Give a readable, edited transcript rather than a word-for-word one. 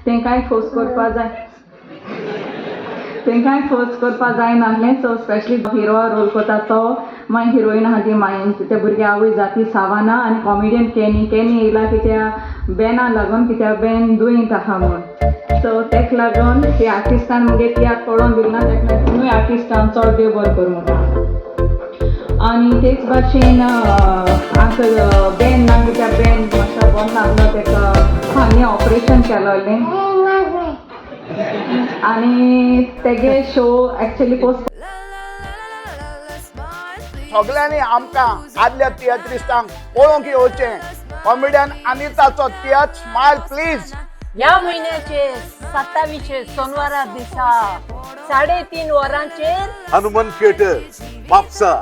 तेंकाय फोर्स करपा जाय तेंकाय फोर्स करपा जायनासलें. सो स्पेशली हिरो रोल करता तो मागीर हिरोईन आहा ती मागीर ते भुरगे आवय जाती सावाना आनी कॉमेडियन केनी येयला कित्या बेना लागून कित्या बेन दुयेंत आहा म्हूण. सो तेक लागून ते आर्टिस्टान मुगे तियाक पळोवन दिलना तेका तिनूय आर्टिस्टान चड देव बरो कर म्हणटा. आनी तेच भाशेन बेन ना कित्या बेन मातसो बंद लागलो तेका हांवें ऑपरेशन केलोलें आनी तेगे शो एक्चुअली पोस्ट सगळ्यांनी आमकां आदल्या तियात्रिस्टांक पळोवंक येवचें. कॉमेडियन अनिताचो तियात्र स्मायल प्लीज ह्या म्हयन्याचे 27 सोनवारा दिसा 3:30 वरांचेर हनुमान थिएटर म्हापसा.